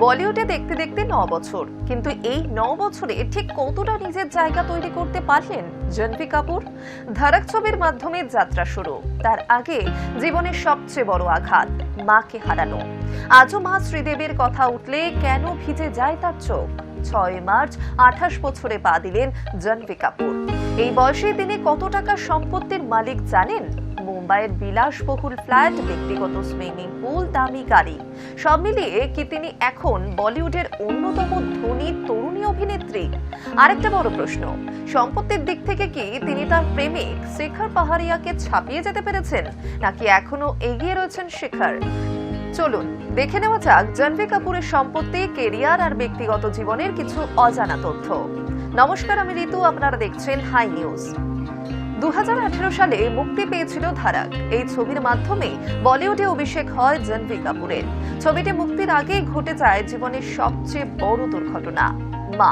বলিউডে দেখতে দেখতে 9 বছর, কিন্তু এই 9 বছরে ঠিক কতটা নিজের জায়গা তৈরি করতে পারলেন জাহ্নবী কাপুর? ধারাক ছবির মাধ্যমে যাত্রা শুরু, তার আগে জীবনের সবচেয়ে বড় আঘাত মাকে হারানো। আজও মা শ্রীদেবীর কথা উঠলে কেন ভিজে যায় তার চোখ? 6 মার্চ 28 বছরে পা দিলেন জাহ্নবী কাপুর। এই বয়সে তিনি কত টাকা সম্পত্তির মালিক জানেন? মুম্বাইয়ের বিলাসবহুল ফ্ল্যাট, ব্যক্তিগত সুইমিং পুল, দামি গাড়ি, সব মিলিয়ে কি তিনি এখন বলিউডের অন্যতম ধনী তরুণী অভিনেত্রী? আরেকটা বড় প্রশ্ন, সম্পত্তির দিক থেকে কি তিনি তার প্রেমিক শেখর পাহাড়িয়াকে ছাপিয়ে যেতে পেরেছেন, নাকি এখনো এগিয়ে রয়েছেন শেখর? চলুন দেখে নেওয়া যাক জাহ্নবী কাপুরের সম্পত্তি, কেরিয়ার আর ব্যক্তিগত জীবনের কিছু অজানা তথ্য। নমস্কার, আমি ঋতু, আপনারা দেখছেন হাই নিউজ। 2018 সালে মুক্তি পেয়েছিল ধারাক। এই ছবির মাধ্যমে বলিউডে অভিষেক হয় জাহ্নবী কাপুরের। ছবিটি মুক্তির আগেই ঘটে যায় জীবনের সবচেয়ে বড় দুর্ঘটনা, মা।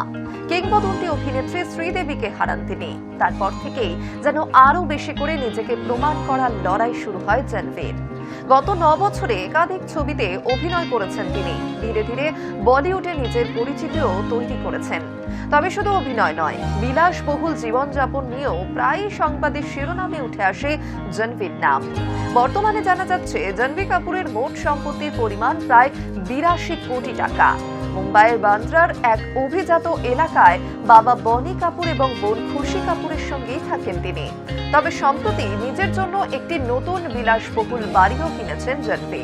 কিংবদন্তি অভিনেত্রী শ্রীদেবীকে হারান তিনি। তারপর থেকেই যেন আরো বেশি করে নিজেকে প্রমাণ করার লড়াই শুরু হয় জাহ্নবীর। গত 9 বছরে একাধিক ছবিতে অভিনয় করেছেন তিনি। ধীরে ধীরে বলিউডে নিজের পরিচিতিও তৈরি করেছেন। তবে শুধু অভিনয় নয়, বিলাসবহুল জীবনযাপন নিয়েও প্রায়ই সংবাদের শিরোনামে উঠে আসে জাহ্নবীর নাম। বর্তমানে জানা যাচ্ছে জাহ্নবী কাপুরের মোট সম্পত্তির পরিমাণ প্রায় 82 কোটি টাকা। মুম্বাইয়ের বান্দ্রার এক অভিজাত এলাকায় বাবা বনি কাপুর এবং বোন খুশি কাপুরের সঙ্গেই থাকেন তিনি। তবে সম্প্রতি নিজের জন্য একটি নতুন বিলাসবহুল বাড়িও কিনেছেন জাহ্নবী।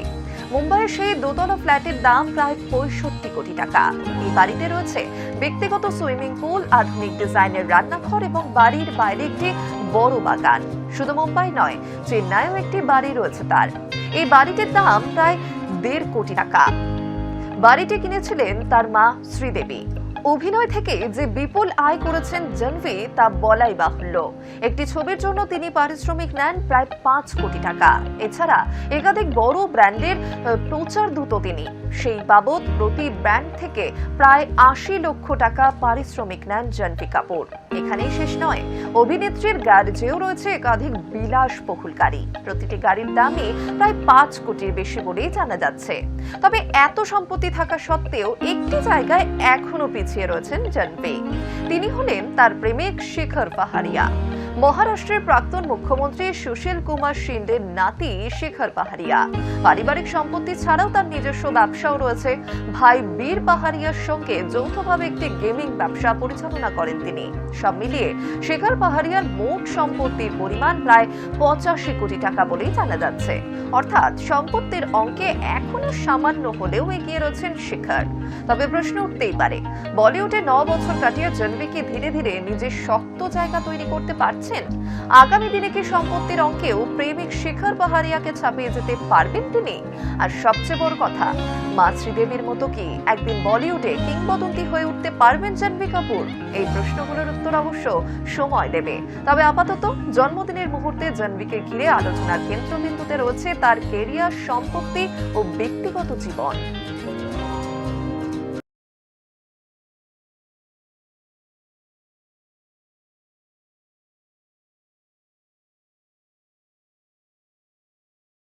মুম্বাইয়ের সেই দোতলা ফ্ল্যাটের দাম প্রায় 65 কোটি টাকা। এই বাড়িতে রয়েছে ব্যক্তিগত সুইমিং পুল, আধুনিক ডিজাইনের রান্নাঘর এবং বাড়ির বাইরে একটি বড় বাগান। শুধু মুম্বাই নয়, চেন্নাইও একটি বাড়ি রয়েছে তার। এই বাড়িটির দাম প্রায় 1.5 কোটি টাকা। বাড়িটি কিনেছিলেন তার মা শ্রীদেবী। অভিনয় থেকে যে বিপুল আয় করেছেন জাহ্নবী তা বলাই বাহুল্য। একটি ছবির জন্য তিনি পারিশ্রমিক নেন প্রায় 5 কোটি টাকা। এছাড়া একাধিক বড় ব্র্যান্ডের প্রচার দূত তিনি। সেই বাবদ প্রতি ব্র্যান্ড থেকে প্রায় 80 লক্ষ টাকা পারিশ্রমিক নেন জাহ্নবী কাপুর। এখানেই শেষ নয়, অভিনেত্রীর গ্যারেজেও রয়েছে একাধিক বিলাসবহুল গাড়ি। প্রতিটি গাড়ির দামই প্রায় 5 কোটির বেশি বলেই জানা যাচ্ছে। তবে এত সম্পত্তি থাকা সত্ত্বেও একটি জায়গায় এখনো পিছিয়ে রয়েছেন জাহ্নবী। তিনি হলেন তার প্রেমিক শেখর পাহাড়িয়া। মহারাষ্ট্রের প্রাক্তন মুখ্যমন্ত্রী সুশীল কুমার শিন্ডের নাতি শেখর পাহাড়িয়া। পারিবারিক সম্পত্তি ছাড়াও তার নিজস্ব ব্যবসাও রয়েছে। ভাই বীর পাহাড়িয়ার সঙ্গে যৌথভাবে একটি গেমিং ব্যবসা পরিচালনা করেন তিনি। সব মিলিয়ে শেখর পাহাড়িয়ার মোট সম্পত্তির পরিমাণ প্রায় 85 কোটি টাকা বলেই জানা যাচ্ছে। অর্থাৎ সম্পত্তির অঙ্কে এখনো সামান্য হলেও এগিয়ে রয়েছেন শেখর। তবে প্রশ্ন উঠতেই পারে, বলিউডে 9 বছর কাটিয়ে জাহ্নবী কি ধীরে ধীরে নিজের শক্ত জায়গা তৈরি করতে পারছেন? আগামী দিনে কি সম্পত্তির অঙ্কেও প্রেমিক শেখর পাহাড়িয়াকে ছাপিয়ে যেতে পারবেন তিনি? আর সবচেয়ে বড় কথা, মা শ্রীদেবীর মতো কি একদিন বলিউডে কিংবদন্তি হয়ে উঠতে পারবেন জাহ্নবী কাপুর? এই প্রশ্নগুলোর উত্তর অবশ্য সময় দেবে। তবে আপাতত জন্মদিনের মুহূর্তে জাহ্নবীকে ঘিরে আলোচনার কেন্দ্রবিন্দুতে রয়েছে তার কেরিয়ার, সম্পত্তি ও ব্যক্তিগত জীবন।